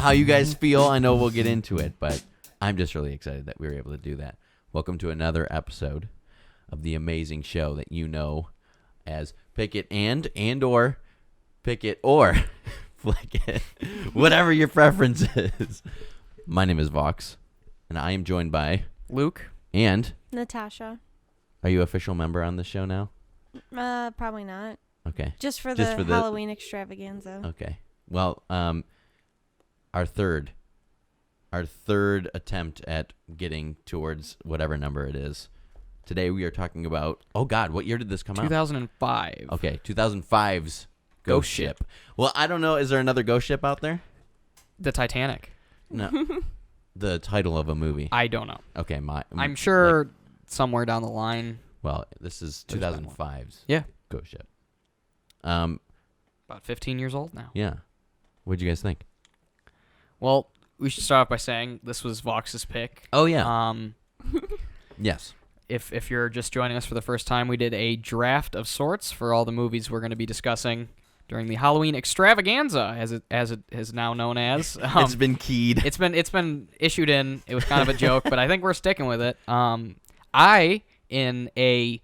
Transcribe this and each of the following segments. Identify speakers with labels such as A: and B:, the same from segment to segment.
A: how you guys feel. I know we'll get into it, but I'm just really excited that we were able to do that. Welcome to another episode of the amazing show that you know as Pick It and/or Pick It or Flick It, whatever your preference is. My name is Vox, and I am joined by
B: Luke
A: and
C: Natasha.
A: Are you official member on the show now?
C: Probably not.
A: Okay.
C: Just for
A: Just
C: the
A: for the-
C: Halloween extravaganza.
A: Okay. Well, our third attempt at getting towards whatever number it is. Today we are talking about, oh God, what year did this come out?
B: 2005.
A: Okay, 2005's Ghost Ship. Well, I don't know. Is there another Ghost Ship out there?
B: The Titanic.
A: No. The title of a movie.
B: I don't know.
A: Okay,
B: I'm sure somewhere down the line.
A: Well, this is
B: There's been one.
A: 2005's
B: Yeah.
A: Ghost Ship.
B: About 15 years old now.
A: Yeah. What'd you guys think?
B: Well, we should start off by saying this was Vox's pick.
A: Oh yeah. Yes.
B: If you're just joining us for the first time, we did a draft of sorts for all the movies we're going to be discussing during the Halloween extravaganza, as it is now known as.
A: It's been keyed.
B: It's been issued in. It was kind of a joke, but I think we're sticking with it. I, in a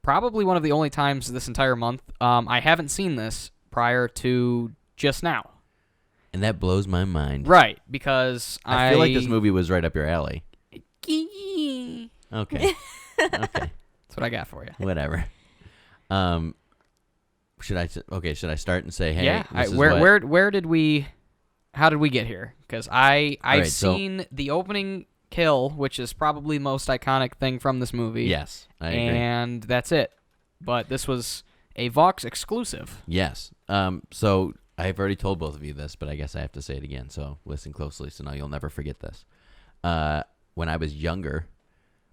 B: probably one of the only times this entire month, I haven't seen this prior to just now.
A: And that blows my mind.
B: Right, because
A: I feel like this movie was right up your alley. Okay. Okay.
B: That's what I got for you.
A: Whatever. Should I start and say, hey,
B: Yeah.
A: this is
B: Where did we? How did we get here? Because I've
A: right,
B: seen the opening kill, which is probably the most iconic thing from this movie.
A: Yes, I agree.
B: And that's it. But this was a Vox exclusive.
A: Yes. So I've already told both of you this, but I guess I have to say it again. So listen closely, so now you'll never forget this. When I was younger,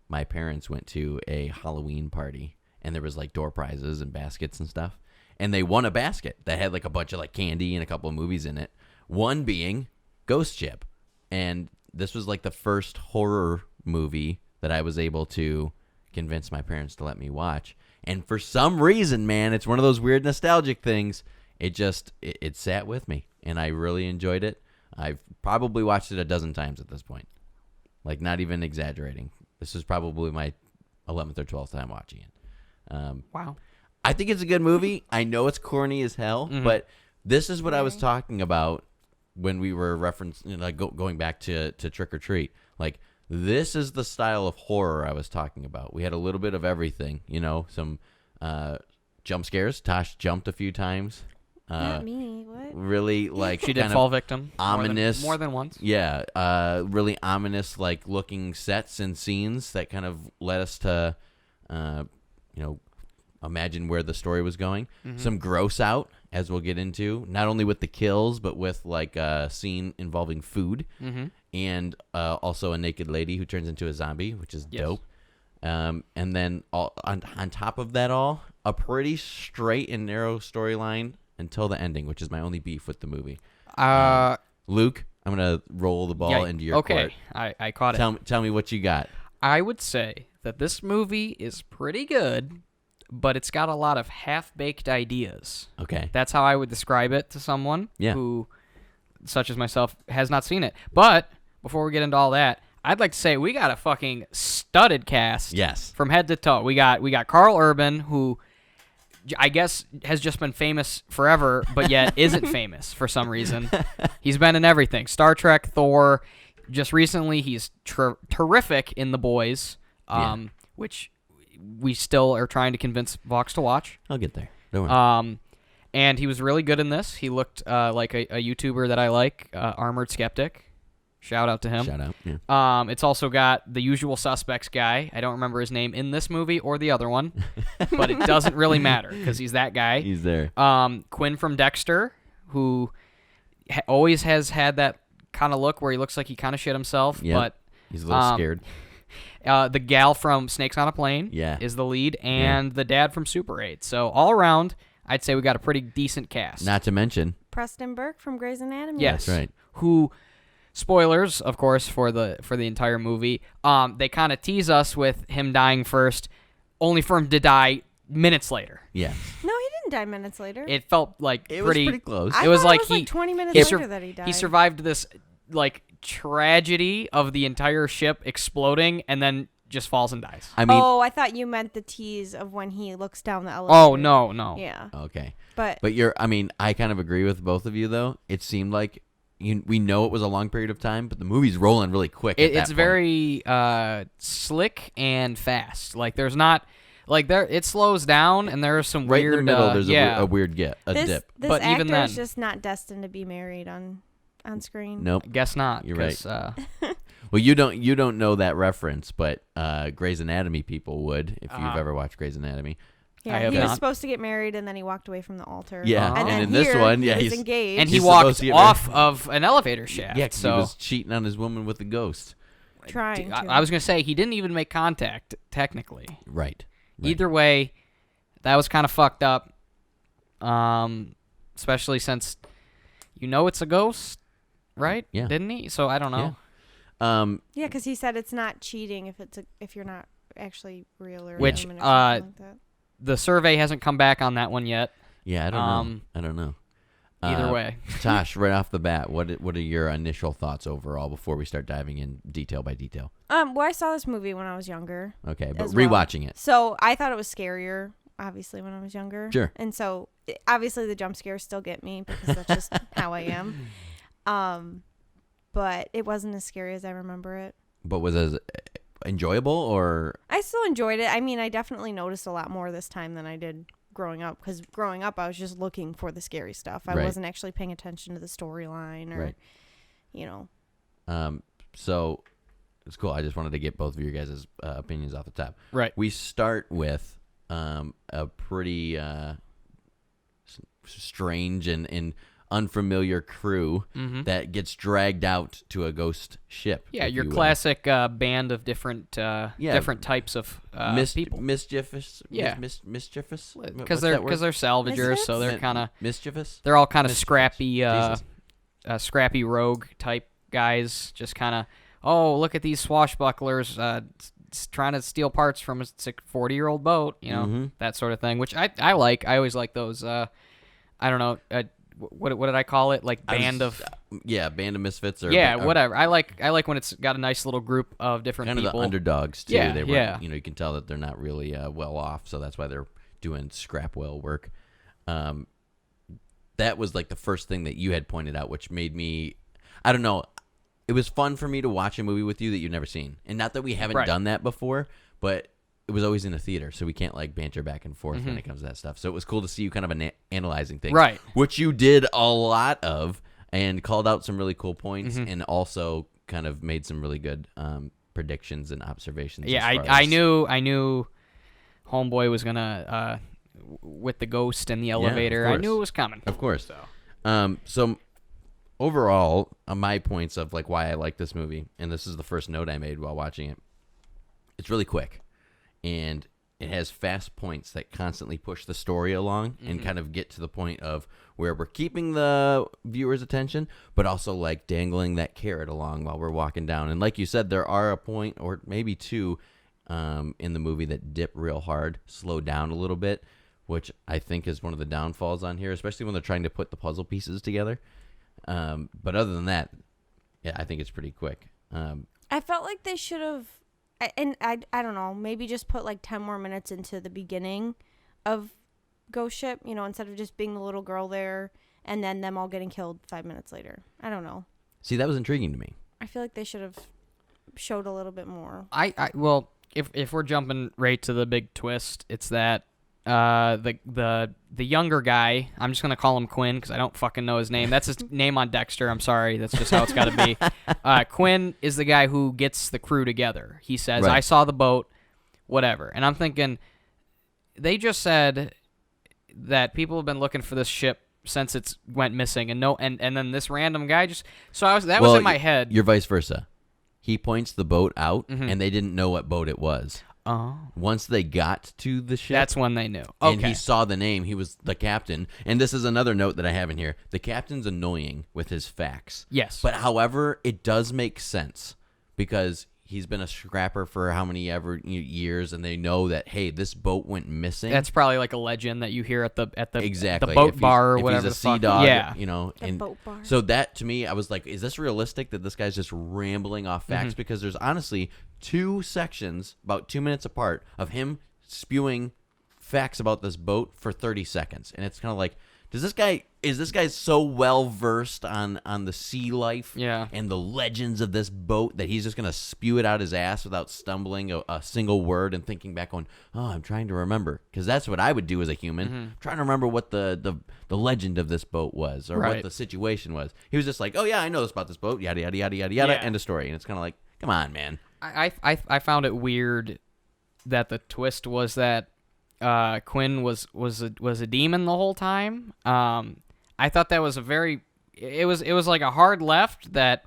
A: my parents went to a Halloween party, and there was like door prizes and baskets and stuff. And they won a basket that had like a bunch of like candy and a couple of movies in it. One being Ghost Ship. And this was like the first horror movie that I was able to convince my parents to let me watch. And for some reason, man, it's one of those weird nostalgic things. It sat with me, and I really enjoyed it. I've probably watched it a dozen times at this point. Like, not even exaggerating. This is probably my 11th or 12th time watching it.
B: Wow.
A: I think it's a good movie. I know it's corny as hell, but this is what I was talking about when we were referencing, like going back to Trick or Treat. Like, this is the style of horror I was talking about. We had a little bit of everything, some jump scares. Tosh jumped a few times.
C: Not me. What?
A: Really, like,
B: She did fall victim.
A: Ominous.
B: More than once.
A: Yeah. Really ominous, like, looking sets and scenes that kind of led us to, imagine where the story was going. Some gross out, as we'll get into, not only with the kills, but with like a scene involving food, and also a naked lady who turns into a zombie, which is dope. And then on top of that all, a pretty straight and narrow storyline until the ending, which is my only beef with the movie. Luke, I'm gonna roll the ball into your court.
B: I caught it.
A: Tell me what you got.
B: I would say that this movie is pretty good, but it's got a lot of half-baked ideas.
A: Okay.
B: That's how I would describe it to someone who, such as myself, has not seen it. But before we get into all that, I'd like to say we got a fucking studded cast.
A: Yes.
B: From head to toe. We got Carl Urban, who I guess has just been famous forever, but yet isn't famous for some reason. He's been in everything. Star Trek, Thor. Just recently, he's terrific in The Boys, which we still are trying to convince Vox to watch.
A: I'll get there. Don't worry.
B: And he was really good in this. He looked like a YouTuber that I like, Armored Skeptic. Shout out to him.
A: Shout out. Yeah.
B: It's also got the Usual Suspects guy. I don't remember his name in this movie or the other one, but it doesn't really matter because he's that guy.
A: He's there.
B: Quinn from Dexter, who always has had that kind of look where he looks like he kind of shit himself, but
A: he's a little scared.
B: The gal from Snakes on a Plane is the lead, and the dad from Super 8. So all around, I'd say we got a pretty decent cast.
A: Not to mention
C: Preston Burke from Grey's Anatomy.
B: Yes,
A: that's right.
B: Who, spoilers, of course, for the entire movie. They kind of tease us with him dying first, only for him to die minutes later.
A: Yeah.
C: No, he die minutes later.
B: It felt like
A: It was
B: pretty.
A: pretty close.
C: I
B: it was
C: thought
B: like
C: it was
B: he-
C: 20 minutes
B: he
C: later
B: sur-
C: that he died.
B: He survived this like tragedy of the entire ship exploding and then just falls and dies.
A: I mean,
C: I thought you meant the tease of when he looks down the elevator.
B: Oh no.
C: Yeah,
A: okay.
C: but
A: But I kind of agree with both of you, though. It seemed like we know it was a long period of time, but the movie's rolling really quick. At that
B: It's
A: point.
B: very slick and fast. Like there's not like there. It slows down and there are some
A: right
B: weird.
A: in the middle. There's
B: yeah.
A: a weird
C: this
A: dip.
C: this
B: But
C: actor
B: even then-
C: is just not destined to be married on screen.
A: Nope.
B: Guess not.
A: You're right.
B: 'cause,
A: Well, you don't know that reference, but Grey's Anatomy people would if you've
B: Uh-huh.
A: ever watched Grey's Anatomy.
C: Yeah,
B: I have
C: he was
B: not.
C: supposed to get married and then he walked away from the altar.
A: Yeah,
B: Oh.
C: and then
A: in this
C: here,
A: one, yeah,
C: he was
A: he's
C: engaged.
B: and he
A: He's supposed
B: walked
A: to get
B: off of an elevator shaft.
A: yeah, 'cause
B: so
A: he was cheating on his woman with the ghost.
C: trying to.
B: I was gonna say he didn't even make contact technically.
A: Right.
B: Either way, that was kind of fucked up. Especially since it's a ghost, right?
A: Yeah.
B: Didn't he? So I don't know.
C: Yeah, because he said it's not cheating if you're not actually real or
B: Which,
C: human or something like that.
B: The survey hasn't come back on that one yet.
A: Yeah, I don't know. I don't know.
B: Either way.
A: Tosh, right off the bat, what are your initial thoughts overall before we start diving in detail by detail?
C: Well, I saw this movie when I was younger.
A: Okay, but
C: as well.
A: rewatching it.
C: So I thought it was scarier, obviously, when I was younger.
A: Sure.
C: And so, obviously, the jump scares still get me because that's just how I am. But it wasn't as scary as I remember it.
A: But was it enjoyable or
C: I still enjoyed it. I mean, I definitely noticed a lot more this time than I did growing up, because growing up I was just looking for the scary stuff. I
A: Right.
C: wasn't actually paying attention to the storyline or,
A: Right. So it's cool. I just wanted to get both of your guys' opinions off the top.
B: Right.
A: We start with a pretty strange and unfamiliar crew
B: Mm-hmm.
A: that gets dragged out to a ghost ship.
B: Yeah,
A: if
B: your
A: you will.
B: classic band of different different types of people.
A: Mischievous.
B: Yeah.
A: Mischievous.
B: Because they're salvagers, so they're kind of
A: mischievous.
B: they're all kind of
A: Mischievous.
B: scrappy,
A: Jesus.
B: scrappy rogue type guys. Just kind of, look at these swashbucklers trying to steal parts from a 40-year-old boat,
A: Mhm.
B: that sort of thing. Which I like. I always like those. I don't know. What did I call it? Like band of
A: band of misfits or
B: whatever. I like when it's got a nice little group of different
A: kind
B: people.
A: of the underdogs too.
B: Yeah,
A: they were,
B: yeah.
A: you can tell that they're not really well off, so that's why they're doing scrap well work. That was like the first thing that you had pointed out, which made me, I don't know, it was fun for me to watch a movie with you that you've never seen, and not that we haven't
B: Right.
A: done that before, but it was always in a theater, so we can't like banter back and forth
B: Mm-hmm.
A: when it comes to that stuff. So it was cool to see you kind of analyzing things,
B: Right.
A: Which you did a lot of, and called out some really cool points,
B: Mm-hmm.
A: and also kind of made some really good predictions and observations.
B: Yeah,
A: as far
B: I
A: as-
B: knew Homeboy was gonna with the ghost and the elevator. I
A: course.
B: knew it was coming.
A: Of course. So overall, my points of like why I like this movie, and this is the first note I made while watching it. It's really quick, and it has fast points that constantly push the story along and kind of get to the point of where we're keeping the viewer's attention, but also like dangling that carrot along while we're walking down. And like you said, there are a point or maybe two in the movie that dip real hard, slow down a little bit, which I think is one of the downfalls on here, especially when they're trying to put the puzzle pieces together. But other than that, yeah, I think it's pretty quick.
C: I felt like they should have, and I don't know, maybe just put like 10 more minutes into the beginning of Ghost Ship, instead of just being the little girl there and then them all getting killed 5 minutes later. I don't know.
A: See, that was intriguing to me.
C: I feel like they should have showed a little bit more.
B: Well, if we're jumping right to the big twist, it's that the younger guy, I'm just gonna call him Quinn because I don't fucking know his name. That's his name on Dexter. I'm sorry, that's just how it's got to be. Quinn is the guy who gets the crew together. He says,
A: Right.
B: "I saw the boat, whatever," and I'm thinking they just said that people have been looking for this ship since it's went missing, and then this random guy just was in my head.
A: You're vice versa. He points the boat out,
B: Mhm.
A: and they didn't know what boat it was.
B: Oh,
A: Once they got to the ship,
B: that's when they knew.
A: and
B: Okay.
A: he saw the name, he was the captain. And this is another note that I have in here. The captain's annoying with his facts.
B: Yes.
A: But however, it does make sense because he's been a scrapper for how many ever years, and they know that, hey, this boat went missing.
B: That's probably like a legend that you hear at the
A: exactly
B: the boat
A: If
B: bar or
A: if
B: whatever.
A: he's a
B: the fuck.
A: sea dog,
B: Yeah.
C: The boat bar.
A: So that to me, I was like, is this realistic that this guy's just rambling off facts?
B: Mm-hmm.
A: Because there's honestly 2 sections about 2 minutes apart of him spewing facts about this boat for 30 seconds, and it's kind of like, is this guy so well versed on the sea life
B: Yeah.
A: and the legends of this boat that he's just gonna spew it out his ass without stumbling a single word and thinking back on, oh, I'm trying to remember, because that's what I would do as a human, trying to remember what the legend of this boat was, or what
B: Right.
A: the situation was. He was just like, oh yeah, I know this about this boat, yada yada yada yada yada,
B: Yeah.
A: end of story. And it's kind of like, come on, man.
B: I found it weird that the twist was that Quinn was a demon the whole time. I thought that was it was like a hard left that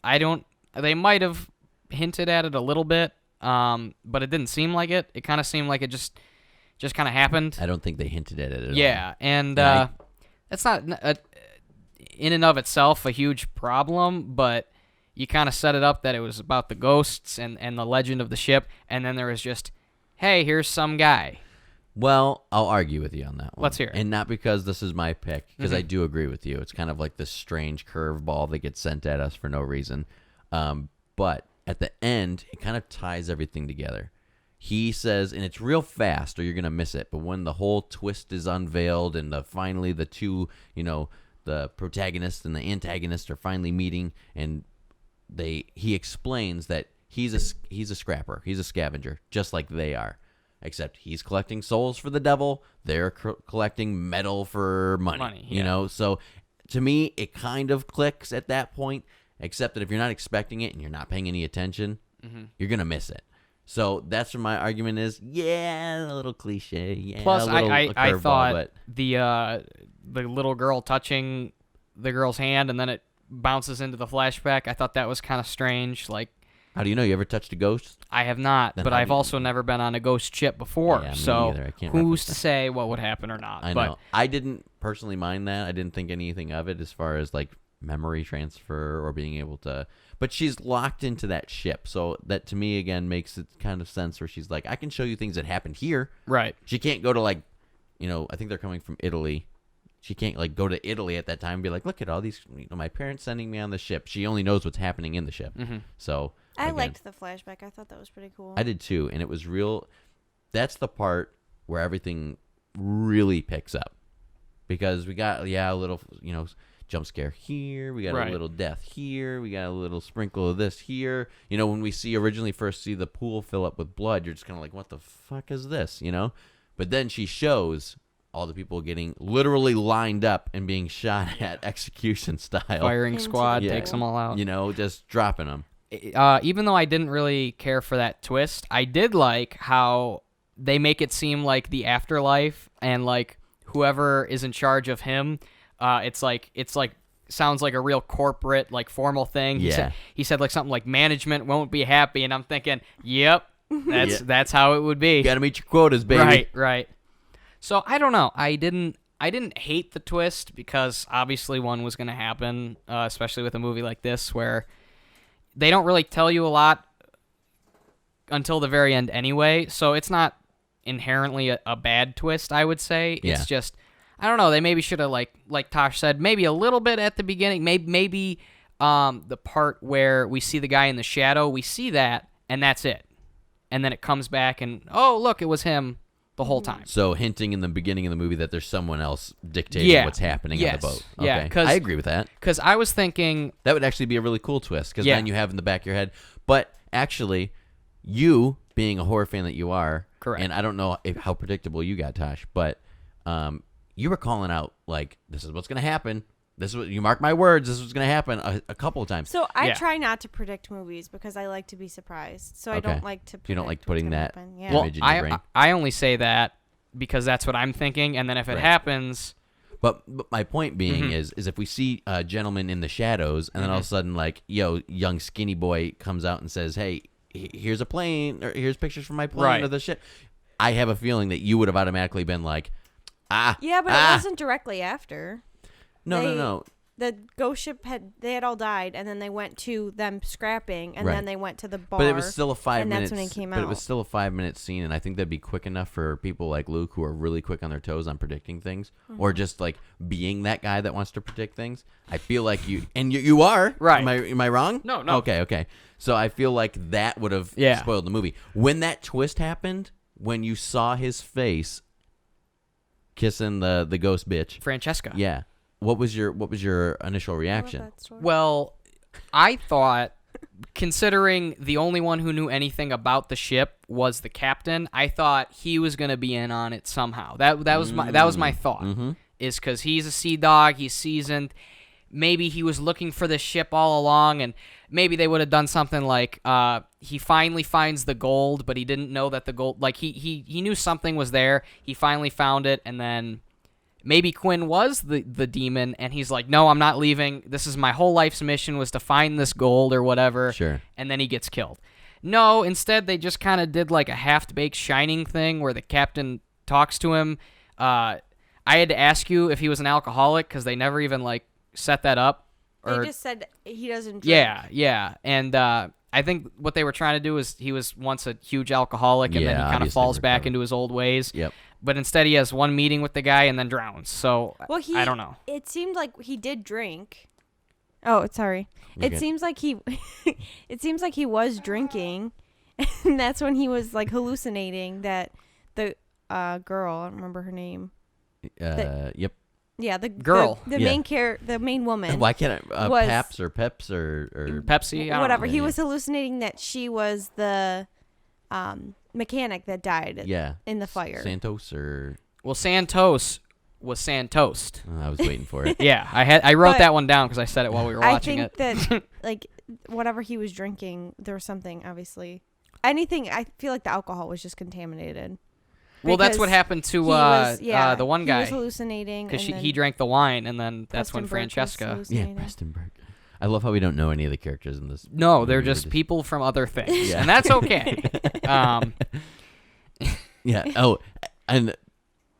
B: they might have hinted at it a little bit, but it didn't seem like it. It kind of seemed like it just kind of happened.
A: I don't think they hinted at it at all.
B: Yeah, and
A: Yeah,
B: that's not in and of itself a huge problem, but you kind of set it up that it was about the ghosts and the legend of the ship, and then there was just, hey, here's some guy.
A: Well, I'll argue with you on that one.
B: Let's hear it.
A: And not because this is my pick, because I
B: Mhm.
A: do agree with you. It's kind of like this strange curveball that gets sent at us for no reason. But at the end, it kind of ties everything together. He says, and it's real fast or you're going to miss it, but when the whole twist is unveiled and finally the two, the protagonist and the antagonist are finally meeting, and he explains that he's a scrapper. He's a scavenger, just like they are. Except he's collecting souls for the devil. They're collecting metal for money.
B: Yeah.
A: So to me, it kind of clicks at that point. Except that if you're not expecting it and you're not paying any attention, you're gonna miss it. So that's what my argument is. Yeah, a little cliche. Yeah,
B: Plus,
A: a little,
B: I
A: a curveball,
B: thought
A: but
B: the little girl touching the girl's hand and then it bounces into the flashback. I thought that was kind of strange. Like,
A: how do you know? You ever touched a ghost?
B: I have not,
A: Then
B: but
A: how
B: I've
A: do you-
B: also never been on a ghost ship before.
A: Yeah, me
B: so
A: neither. I can't
B: who's
A: reference
B: to
A: that.
B: say what would happen or not?
A: I
B: but
A: know. I didn't personally mind that. I didn't think anything of it as far as like memory transfer or being able to. But she's locked into that ship, so that to me again makes it kind of sense where she's like, I can show you things that happened here.
B: Right.
A: She can't go to like, I think they're coming from Italy. She can't like go to Italy at that time and be like, look at all these, my parents sending me on the ship. She only knows what's happening in the ship.
B: Mm-hmm.
A: So
C: I
A: again,
C: liked the flashback. I thought that was pretty cool.
A: I did too, and it was real. That's the part where everything really picks up, because we got a little jump scare here, we got
B: Right.
A: a little death here, we got a little sprinkle of this here. When we originally first see the pool fill up with blood, you're just kind of like, what the fuck is this? But then she shows all the people getting literally lined up and being shot at execution style.
B: Firing
C: Into
B: squad
A: the
B: takes
C: pool.
B: them all out.
A: Just dropping them.
B: Even though I didn't really care for that twist, I did like how they make it seem like the afterlife and like whoever is in charge of him, it's like sounds like a real corporate like formal thing.
A: Yeah.
B: He said like something like management won't be happy, and I'm thinking, yep,
A: Yeah.
B: that's how it would be.
A: You gotta meet your quotas, baby.
B: Right. So I don't know. I didn't hate the twist because obviously one was going to happen, especially with a movie like this where they don't really tell you a lot until the very end anyway. So it's not inherently a bad twist, I would say.
A: Yeah.
B: It's just, I don't know. They maybe should have like Tosh said, maybe a little bit at the beginning. Maybe the part where we see the guy in the shadow, we see that and that's it. And then it comes back and, oh, look, it was him the whole time.
A: So hinting in the beginning of the movie that there's someone else dictating what's happening on
B: Yes.
A: the boat.
B: Yeah,
A: Okay.
B: 'cause-
A: I agree with that.
B: Because I was thinking,
A: That would actually be a really cool twist, because
B: Yeah.
A: then you have in the back of your head. But actually, you being a horror fan that you are,
B: Correct.
A: and I don't know how predictable you got, Tosh, but you were calling out like, "This is what's going to happen. This is what you mark my words. This is what's going to happen," a couple of times.
C: So I
B: Yeah.
C: try not to predict movies because I like to be surprised. So I
A: Okay.
C: don't like to.
A: You don't like
C: predict what's
A: putting
C: gonna
A: that-
C: happen.
A: Yeah.
C: Yeah.
B: well,
A: image in your brain.
B: I only say that because that's what I'm thinking, and then if it
A: Right.
B: happens,
A: But my point being
B: Mhm.
A: is if we see a gentleman in the shadows, and then all of a sudden, like, young skinny boy comes out and says, "Hey, here's a plane, or here's pictures from my plane
B: Right.
A: or the ship," I have a feeling that you would have automatically been like,
C: Yeah, but it wasn't directly after.
A: No,
C: They-
A: no.
C: the ghost ship they had all died, and then they went to them scrapping, and
A: Right.
C: then they went to the bar.
A: But it was still a 5
C: and
A: minutes.
C: that's when it came
A: but it was
C: out.
A: still a 5 minute scene, and I think that'd be quick enough for people like Luke who are really quick on their toes on predicting things, or just like being that guy that wants to predict things. I feel like you are
B: Right.
A: Am I wrong?
B: No.
A: Okay. So I feel like that would have
B: Yeah.
A: spoiled the movie when that twist happened. When you saw his face kissing the ghost bitch.
B: Francesca.
A: Yeah. What was your initial
C: I love
A: reaction?
C: that story.
B: Well, I thought, considering the only one who knew anything about the ship was the captain, I thought he was going to be in on it somehow. That was my thought.
A: Mm-hmm.
B: Is because he's a sea dog, he's seasoned. Maybe he was looking for this ship all along, and maybe they would have done something like he finally finds the gold, but he didn't know that the gold, like he knew something was there. He finally found it, and then maybe Quinn was the demon, and he's like, no, I'm not leaving. This is my whole life's mission, was to find this gold or whatever.
A: Sure.
B: And then he gets killed. No, instead they just kind of did like a half-baked Shining thing where the captain talks to him. I had to ask you if he was an alcoholic because they never even like set that up.
C: They just said he doesn't drink.
B: Yeah. And I think what they were trying to do is he was once a huge alcoholic, and then he kind of
A: obviously
B: falls back
A: recovered.
B: into his old ways.
A: Yep.
B: But instead, he has one meeting with the guy and then drowns. So
C: Well,
B: I don't know.
C: It seemed like he did drink. Oh, sorry.
A: You're
C: It
A: good.
C: seems like he it seems like he was drinking, and that's when he was like hallucinating that the girl, I don't remember her name.
A: Yep.
C: Yeah, the
B: Girl.
C: the
A: Yeah.
C: the main woman.
A: Why can't I?
C: was-
A: Paps or Peps or
B: Pepsi, I don't
C: Whatever.
B: know.
C: He
A: Yeah.
C: was hallucinating that she was the mechanic that died
A: yeah,
C: in the fire.
A: Santos or
B: Well, Santos was Santost.
A: I was waiting for it.
B: Yeah, I wrote
C: But
B: that one down because I said it while we were
C: I
B: watching
C: think
B: it.
C: that like whatever he was drinking, there was something obviously. Anything. I feel like the alcohol was just contaminated.
B: Well, that's what
C: because
B: happened to
C: he was,
B: the one
C: He
B: guy
C: was hallucinating
B: because
C: and
B: he
C: then
B: drank the wine, and then that's when
C: Preston Burke was
B: Francesca.
A: Yeah,
C: hallucinating.
A: Prestenberg. I love how we don't know any of the characters in this.
B: No, they're
A: movie. We're
B: just people from other things,
A: Yeah.
B: and that's okay.
A: Yeah. Oh, and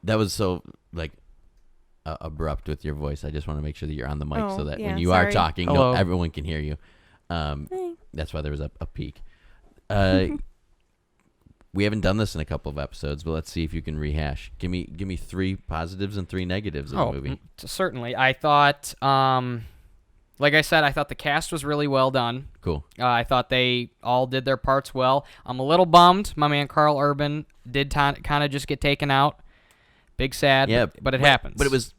A: that was so like abrupt with your voice. I just want to make sure that you're on the mic
C: Oh,
A: so that
C: yeah,
A: when you are
C: sorry.
A: talking,
B: Hello.
A: everyone can hear you.
C: Hey.
A: That's why there was a peak. We haven't done this in a couple of episodes, but let's see if you can rehash. Give me 3 positives and 3 negatives of the movie.
B: Certainly. I thought, like I said, I thought the cast was really well done.
A: Cool.
B: I thought they all did their parts well. I'm a little bummed. My man Carl Urban did kind of just get taken out. Big sad.
A: Yeah,
B: but it happens.
A: But it was.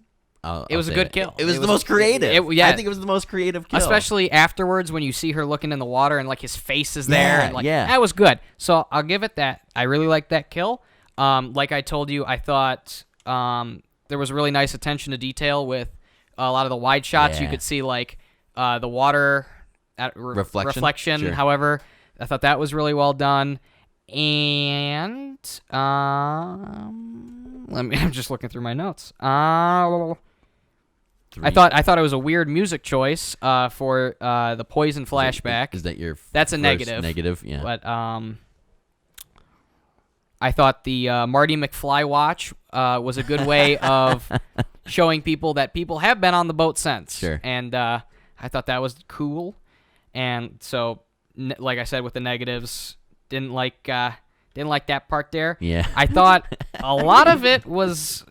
B: It was a
A: say
B: good
A: it.
B: kill.
A: It was
B: It
A: the
B: was-
A: most creative.
B: yeah.
A: I think it was the most creative kill.
B: Especially afterwards when you see her looking in the water and like his face is there.
A: Yeah,
B: And, like,
A: yeah.
B: That was good. So I'll give it that. I really liked that kill. Like I told you, I thought there was really nice attention to detail with a lot of the wide shots. You
A: Yeah.
B: could see like the water
A: Reflection? Sure.
B: However, I thought that was really well done. And I'm just looking through my notes. I thought it was a weird music choice for the Poison flashback.
A: Is that your?
B: That's a
A: first
B: negative.
A: Negative. Yeah.
B: But I thought the Marty McFly watch was a good way of showing people that people have been on the boat since.
A: Sure.
B: And I thought that was cool. And so, like I said, with the negatives, didn't like that part there.
A: Yeah.
B: I thought a lot of it was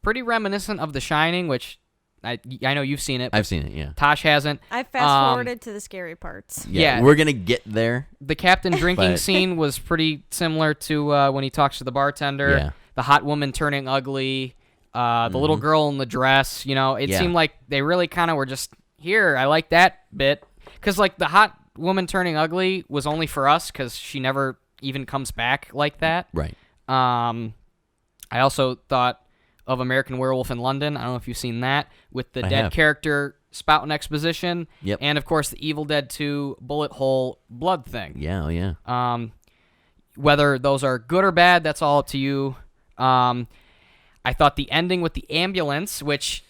B: pretty reminiscent of The Shining, which I know you've seen it.
A: I've seen it. Yeah.
B: Tosh hasn't.
C: I fast forwarded to the scary parts.
B: Yeah.
A: We're gonna get there.
B: The captain drinking
A: But-
B: scene was pretty similar to when he talks to the bartender.
A: Yeah.
B: The hot woman turning ugly. The little girl in the dress. You know, it
A: Yeah.
B: seemed like they really kind of were just here. I like that bit because like the hot woman turning ugly was only for us because she never even comes back like that.
A: Right.
B: I also thought of American Werewolf in London. I don't know if you've seen that with the
A: I
B: dead
A: have.
B: character spouting exposition.
A: Yep.
B: And of course the Evil Dead 2 bullet hole blood thing.
A: Yeah. Oh, yeah.
B: Whether those are good or bad, that's all up to you. I thought the ending with the ambulance, which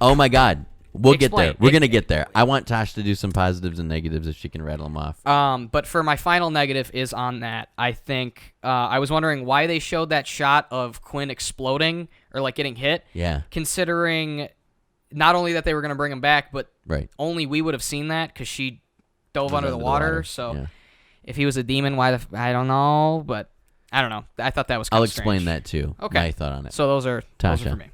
A: Oh my God. We'll get
B: Explain.
A: there. We're gonna get there. I want Tosh to do some positives and negatives if she can rattle them off.
B: but for my final negative is on that. I think I was wondering why they showed that shot of Quinn exploding or like getting hit.
A: Yeah.
B: Considering not only that they were going to bring him back, but
A: Right.
B: only we would have seen that because she dove
A: Was
B: under the water. So
A: Yeah.
B: if he was a demon, why I don't know, but I don't know. I thought that was kind
A: I'll
B: of
A: explain
B: strange.
A: that too.
B: Okay.
A: My thought on it.
B: So those are
A: Tasha.
B: for me.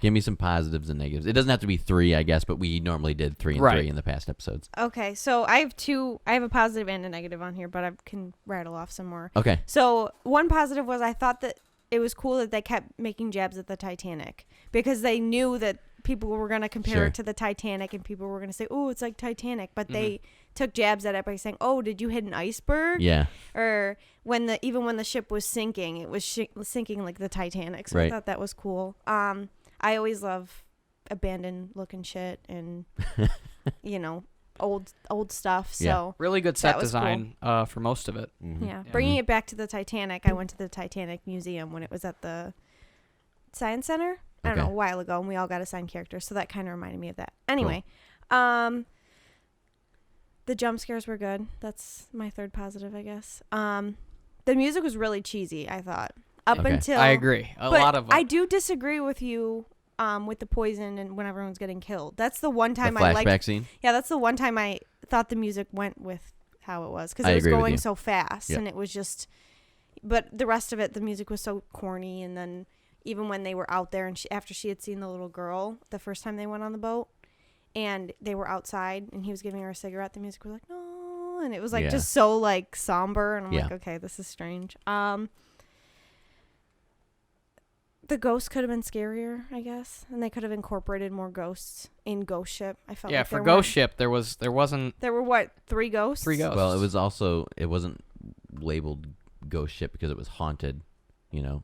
A: Give me some positives and negatives. It doesn't have to be 3, I guess, but we normally did 3 and
B: Right.
A: 3 in the past episodes.
C: Okay, so I have a positive and a negative on here, but I can rattle off some more.
A: Okay.
C: So one positive was I thought that it was cool that they kept making jabs at the Titanic because they knew that people were going to compare
A: Sure.
C: it to the Titanic and people were going to say, oh, it's like Titanic. But they took jabs at it by saying, oh, did you hit an iceberg?
A: Yeah.
C: Or even when the ship was sinking, it was sinking like the Titanic. So
A: Right.
C: I thought that was cool. I always love abandoned looking shit and, old stuff. So
A: Yeah.
B: Really good
C: That
B: set
C: was
B: design for most of it.
A: Mhm.
C: yeah, bringing it back to the Titanic. I went to the Titanic Museum when it was at the Science Center. I don't
A: Okay.
C: know, a while ago, and we all got assigned characters, so that kind of reminded me of that. Anyway, the jump scares were good. That's my third positive, I guess. The music was really cheesy, I thought, up
A: Okay.
C: until
B: I agree. A
C: but
B: lot of
C: I do disagree with you. With the poison and when everyone's getting killed, that's the one
A: The
C: time I
A: flashback
C: liked.
A: scene?
C: Yeah, that's the one time I thought the music went with how it was because
A: I
C: it was
A: agree with
C: going
A: you.
C: so fast
A: Yep.
C: and it was just. But the rest of it, the music was so corny, and then even when they were out there and after she had seen the little girl the first time they went on the boat, and they were outside and he was giving her a cigarette, the music was like no, and it was like
A: Yeah.
C: just so like somber, and I'm
A: Yeah.
C: like, okay, this is strange. The ghost could have been scarier, I guess, and they could have incorporated more ghosts in Ghost Ship. I felt like
B: for
C: there
B: Ghost
C: weren't-
B: Ship there wasn't
C: there were what, 3 ghosts?
B: 3 ghosts.
A: Well, it wasn't labeled ghost ship because it was haunted.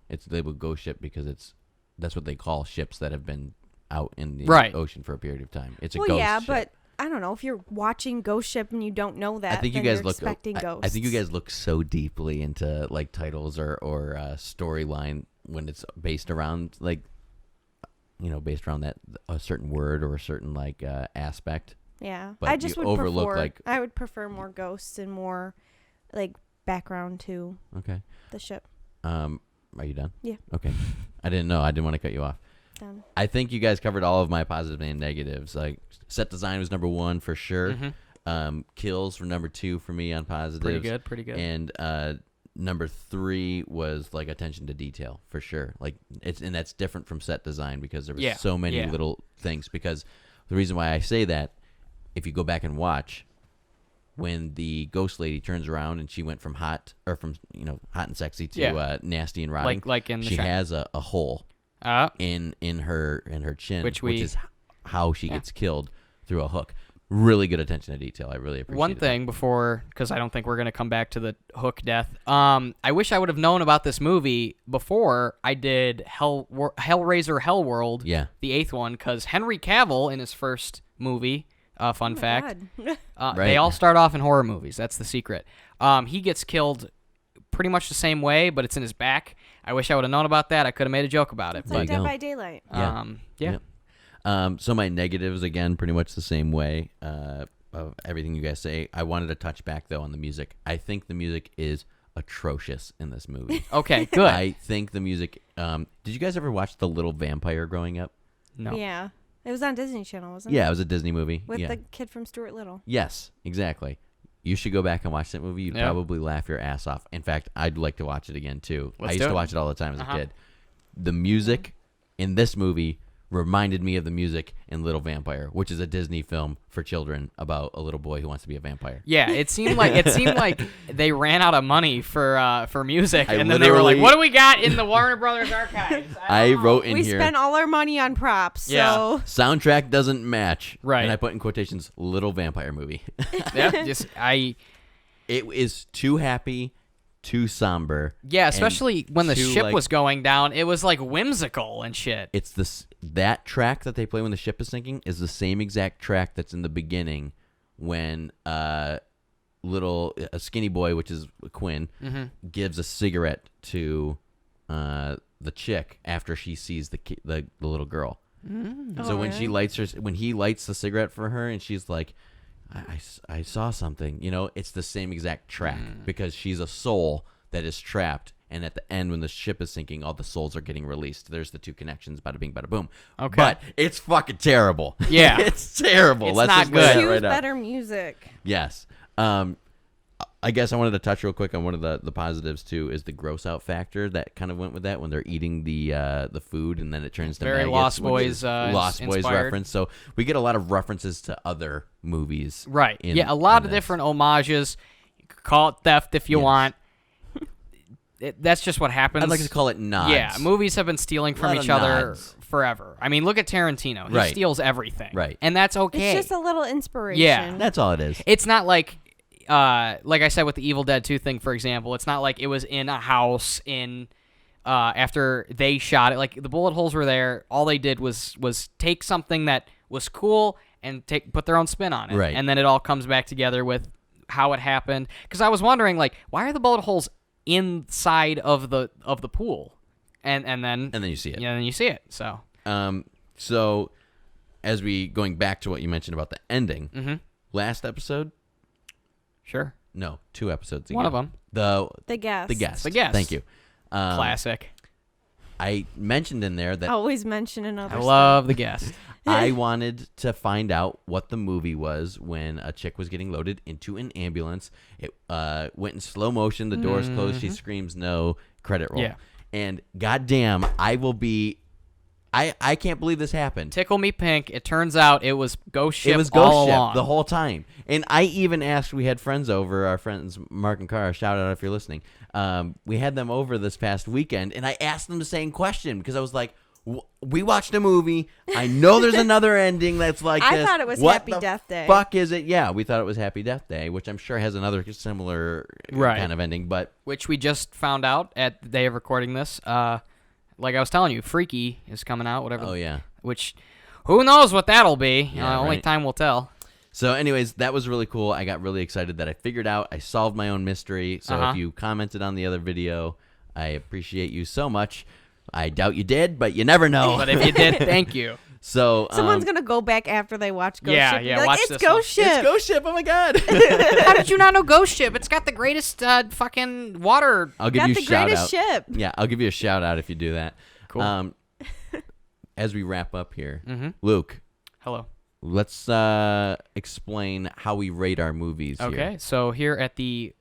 A: It's labeled ghost ship because that's what they call ships that have been out in the
B: Right.
A: ocean for a period of time. It's a
C: Well,
A: ghost
C: yeah,
A: ship.
C: but I don't know if you're watching Ghost Ship and you don't know that.
A: I think you
C: then
A: guys
C: you're
A: look.
C: expecting ghosts.
A: I think you guys look so deeply into like titles or storyline when it's based around based around that a certain word or a certain aspect.
C: Yeah,
A: But
C: I just
A: you
C: would
A: overlook,
C: prefer.
A: like-
C: I would prefer more ghosts and more like background to
A: Okay.
C: the ship.
A: Are you done?
C: Yeah.
A: Okay. I didn't know. I didn't want to cut you off.
C: Done.
A: I think you guys covered all of my positives and negatives. Like set design was number 1 for sure. Kills were number 2 for me on positives.
B: pretty good.
A: And number 3 was like attention to detail for sure. Like and that's different from set design because there was so many little things. Because the reason why I say that, if you go back and watch, when the ghost lady turns around and she went from hot and sexy to nasty and rotting,
B: like in The
A: she
B: Shining.
A: has a hole in her chin,
B: Which
A: is how she gets killed through a hook. Really good attention to detail. I really appreciate
B: One
A: it.
B: thing before, because I don't think we're going to come back to the Hook death. I wish I would have known about this movie before I did Hellraiser Hellworld,
A: Yeah.
B: the 8th one, because Henry Cavill in his first movie, fun fact,
C: God.
B: they all start off in horror movies. That's the secret. He gets killed pretty much the same way, but it's in his back. I wish I would have known about that. I could have made a joke about it.
C: It's
A: There
C: like
A: you
C: Dead
A: go.
C: by Daylight.
A: Yeah.
B: Yeah.
A: So my negatives, again, pretty much the same way of everything you guys say. I wanted to touch back, though, on the music. I think the music is atrocious in this movie.
B: Okay, good.
A: I think the music... did you guys ever watch The Little Vampire growing up?
B: No.
C: Yeah, it was on Disney Channel, wasn't it?
A: Yeah, it was a Disney movie.
C: With
A: yeah.
C: the kid from Stuart Little.
A: Yes, exactly. You should go back and watch that movie. You'd
B: Yeah.
A: probably laugh your ass off. In fact, I'd like to watch it again, too.
B: Let's
A: I used
B: do
A: to
B: it.
A: watch it all the time as a
B: Uh-huh.
A: kid. The music in this movie reminded me of the music in Little Vampire, which is a Disney film for children about a little boy who wants to be a vampire.
B: Yeah, it seemed like they ran out of money for music,
A: I
B: and then they were like,
A: literally-
B: "What do we got in the Warner Brothers archives?"
A: I wrote in
C: We
A: here,
C: spent all our money on props,
B: Yeah.
C: so
A: soundtrack doesn't match.
B: Right.
A: And I put in quotations, Little Vampire movie.
B: Yeah,
A: It is too happy, too somber.
B: especially when the
A: too,
B: ship
A: like-
B: was going down, it was like whimsical and shit.
A: It's that track that they play when the ship is sinking is the same exact track that's in the beginning when a skinny boy, which is Quinn, gives a cigarette to the chick after she sees the little girl. So when
C: yeah.
A: he lights the cigarette for her, and she's like, I saw something. It's the same exact track because she's a soul that is trapped And at the end, when the ship is sinking, all the souls are getting released. There's the two connections, bada bing, bada boom.
B: Okay.
A: But it's fucking terrible.
B: Yeah.
A: It's terrible.
B: It's
A: Let's
B: not
A: just lay
B: good.
A: that
C: Choose
A: right out.
C: better music.
A: Yes. I guess I wanted to touch real quick on one of the positives too is the gross out factor that kind of went with that when they're eating the food and then it turns to
B: Very
A: maggots,
B: Lost
A: which
B: Boys,
A: is Lost Boys
B: inspired.
A: reference. So we get a lot of references to other movies.
B: Right.
A: in-
B: Yeah, a lot
A: in
B: of
A: this.
B: different homages. You could call it theft if you
A: Yes.
B: want. That's just what happens.
A: I'd like to call it nods.
B: Yeah, movies have been stealing from
A: Lot of
B: each other
A: nods.
B: forever. I mean, look at Tarantino. He
A: Right.
B: steals everything.
A: Right.
B: And that's okay.
C: It's just a little inspiration.
B: Yeah.
A: That's all it is.
B: It's not like I said with the Evil Dead 2 thing, for example, it's not like it was in a house after they shot it. Like the bullet holes were there. All they did was take something that was cool and put their own spin on it.
A: Right.
B: And then it all comes back together with how it happened. Because I was wondering, like, why are the bullet holes inside of the pool? And then
A: And then you see it.
B: yeah, then you see it. So
A: So as we going back to what you mentioned about the ending,
B: Mm-hmm.
A: last episode,
B: sure.
A: no, 2 episodes ago.
B: One of them.
C: The guest.
A: The guest.
B: The Guest.
A: Thank you.
B: Classic.
A: I mentioned in there that
C: Always mention another.
B: I love The Guest.
A: I wanted to find out what the movie was when a chick was getting loaded into an ambulance. It went in slow motion. The doors closed. She screams no. Credit roll.
B: Yeah.
A: And goddamn, I will be. I can't believe this happened.
B: Tickle Me Pink. It turns out it was Ghost Ship
A: It was Ghost
B: all
A: Ship
B: along.
A: the whole time. And I even asked, we had friends over, our friends Mark and Cara, shout out if you're listening. We had them over this past weekend, and I asked them the same question because I was like, we watched a movie. I know there's another ending that's like
C: I
A: this.
C: thought it was
A: What
C: Happy
A: the
C: Death Day.
A: Fuck is it? Yeah, we thought it was Happy Death Day, which I'm sure has another similar
B: Right.
A: kind of ending. But
B: Which we just found out at the day of recording this. Like I was telling you, Freaky is coming out, whatever.
A: oh yeah.
B: Which, who knows what that'll be?
A: Yeah,
B: Only
A: right.
B: time will tell.
A: So, anyways, that was really cool. I got really excited that I figured out. I solved my own mystery. So,
B: Uh-huh.
A: if you commented on the other video, I appreciate you so much. I doubt you did, but you never know.
B: But if you did, thank you.
A: So,
C: Someone's gonna go back after they watch Ghost
B: Yeah,
C: Ship. and
B: yeah,
C: be like,
B: watch
C: it's
B: this
C: Ghost
B: one.
C: Ship.
A: It's Ghost Ship. Oh my god!
B: How did you not know Ghost Ship? It's got the greatest fucking water.
A: I'll give
C: Got
A: you
C: the
A: a shout
C: greatest
A: out.
C: ship.
A: Yeah, I'll give you a shout out if you do that.
B: Cool.
A: As we wrap up here,
B: Mm-hmm.
A: Luke,
B: Hello.
A: let's explain how we rate our movies.
B: Okay,
A: Here.
B: so here at the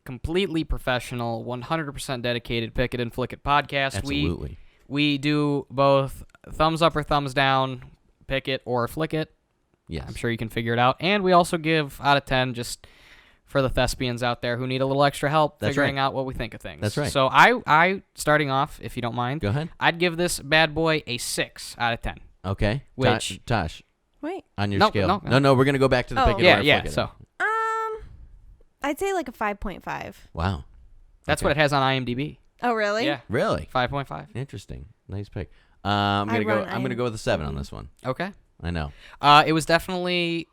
B: completely professional, 100% dedicated Pick It and Flick It podcast,
A: Absolutely.
B: we do both thumbs up or thumbs down, pick it or flick it.
A: Yes.
B: I'm sure you can figure it out. And we also give out of 10 just for the thespians out there who need a little extra help
A: That's
B: figuring
A: right.
B: out what we think of things.
A: That's right.
B: So I starting off, if you don't mind,
A: Go ahead.
B: I'd give this bad boy a 6 out of 10.
A: Okay.
B: Which-
A: Tosh,
C: Wait.
A: on your
B: No,
A: scale?
B: no.
A: No, we're gonna go back to the
C: Oh.
A: pick it
B: Yeah,
A: or
B: yeah.
A: flick it.
B: So
C: I'd say like a 5.5.
A: Wow.
B: that's
A: Okay.
B: what it has on IMDb.
C: Oh, really?
B: Yeah,
A: Really
B: 5.5.
A: interesting. Nice pick. I'm gonna go.
C: run
A: I'm gonna go with a 7 on
C: IMDb.
A: this one.
B: Okay.
A: I know.
B: It was definitely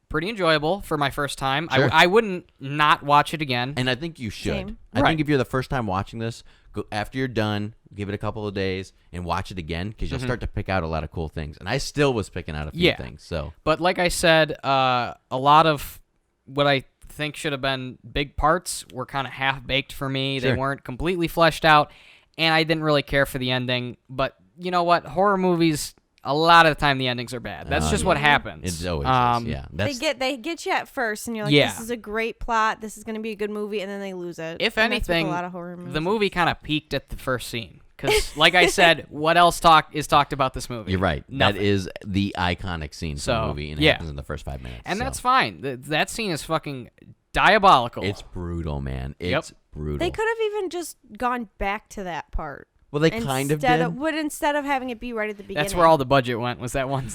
B: pretty enjoyable for my first time.
A: Sure.
B: I wouldn't not watch it again.
A: And I think you should.
C: Same.
A: I
B: Right.
A: think if you're the first time watching this, go after you're done, give it a couple of days, and watch it again because you'll start to pick out a lot of cool things. And I still was picking out a few
B: Yeah.
A: things. So
B: But like I said, a lot of what I think should have been big parts were kind of half-baked for me.
A: Sure.
B: They weren't completely fleshed out, and I didn't really care for the ending. But you know what? Horror movies, a lot of the time the endings are bad. That's just what happens.
A: it always is. Yeah.
C: They get you at first, and you're like,
B: Yeah.
C: this is a great plot. This is going to be a good movie, and then they lose it.
B: If
C: And that's with
B: anything,
C: a lot of horror movies.
B: the movie kind of peaked at the first scene. Because, like I said, what else is talked about this movie?
A: You're right.
B: Nothing.
A: That is the iconic scene
B: So,
A: from the movie, and it
B: yeah.
A: happens in the first 5 minutes.
B: And
A: so.
B: that's fine. That scene is fucking diabolical.
A: It's brutal, man. It's brutal.
C: They could have even just gone back to that part.
A: Well, they kind of did.
C: Instead of having it be right at the beginning.
B: That's where all the budget went. Was that one?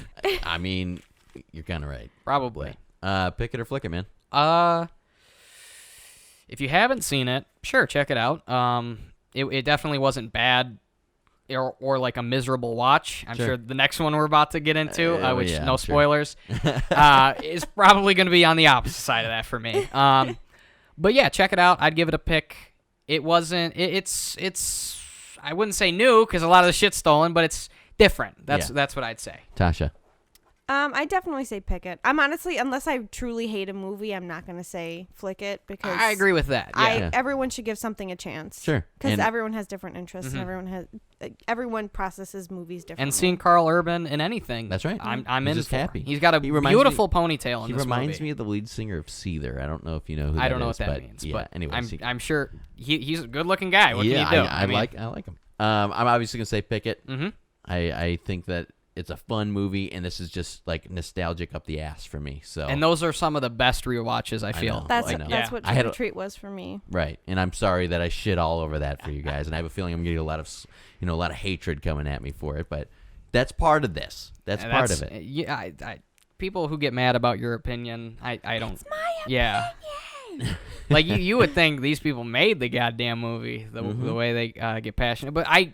A: I mean, you're kind of right.
B: Probably.
A: Pick it or flick it, man.
B: If you haven't seen it, sure, check it out. It definitely wasn't bad or like a miserable watch. I'm
A: Sure.
B: sure the next one we're about to get into, which
A: yeah,
B: no
A: I'm sure.
B: spoilers, is probably going to be on the opposite side of that for me. But yeah, check it out. I'd give it a pick. It wasn't. It's. I wouldn't say new because a lot of the shit's stolen, but it's different. That's what I'd say.
A: Tasha.
C: I definitely say pick it. I'm honestly, unless I truly hate a movie, I'm not gonna say flick it because
B: I agree with that. Yeah.
A: Yeah.
C: Everyone should give something a chance.
A: Sure.
C: Because
A: And-
C: everyone has different interests and everyone processes movies differently.
B: And seeing Carl Urban in anything,
A: That's right.
B: I'm
A: He's
B: in
A: just
B: for.
A: happy.
B: He's got a
A: He reminds
B: beautiful ponytail in
A: He
B: this
A: reminds
B: movie.
A: me of the lead singer of Seether. I don't know if you know who that is.
B: I don't know what that
A: but
B: means,
A: yeah,
B: but
A: anyways,
B: I'm sure he's a good-looking guy. What
A: yeah,
B: can you do?
A: I
B: mean,
A: like him. I'm obviously gonna say pick it.
B: Mhm.
A: I think that it's a fun movie, and this is just like nostalgic up the ass for me. So
B: And those are some of the best rewatches I feel.
A: know.
C: that's
A: I know.
C: that's what
A: I had
C: Trick or
A: a-
C: Treat was for me.
A: right, and I'm sorry that I shit all over that for you guys, and I have a feeling I'm getting a lot of a lot of hatred coming at me for it, but that's part of this. That's
B: And
A: part of it.
B: Yeah, people who get mad about your opinion, I don't. It's my opinion. Like you would think these people made the goddamn movie the way they get passionate, but I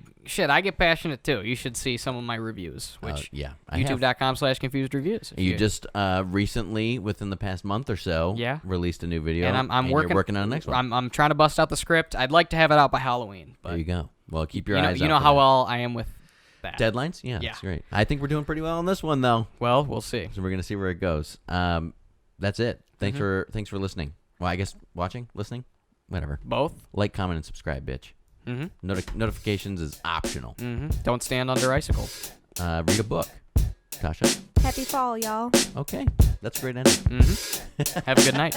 B: get passionate too. You should see some of my reviews, which
A: Yeah, I have.
B: youtube.com/confused reviews.
A: You just recently, within the past month or so,
B: Yeah.
A: released a new video,
B: and I'm
A: you're working on the next one.
B: I'm trying to bust out the script. I'd like to have it out by Halloween, but
A: There you go. Well, keep your
B: you know,
A: eyes
B: you
A: out
B: know
A: for
B: how
A: that.
B: well I am with that.
A: Deadlines? Yeah,
B: Yeah.
A: that's great. I think we're doing pretty well on this one, though.
B: Well, we'll see.
A: So we're gonna see where it goes. That's it. Thanks for listening. Well, I guess watching, listening, whatever.
B: Both.
A: Like, comment, and subscribe, bitch.
B: Mm-hmm.
A: Notifications is optional.
B: Mm-hmm. Don't stand under icicles.
A: Read a book. Tasha.
C: Happy fall, y'all.
A: Okay, that's a great ending.
B: Mm-hmm. Have a good night.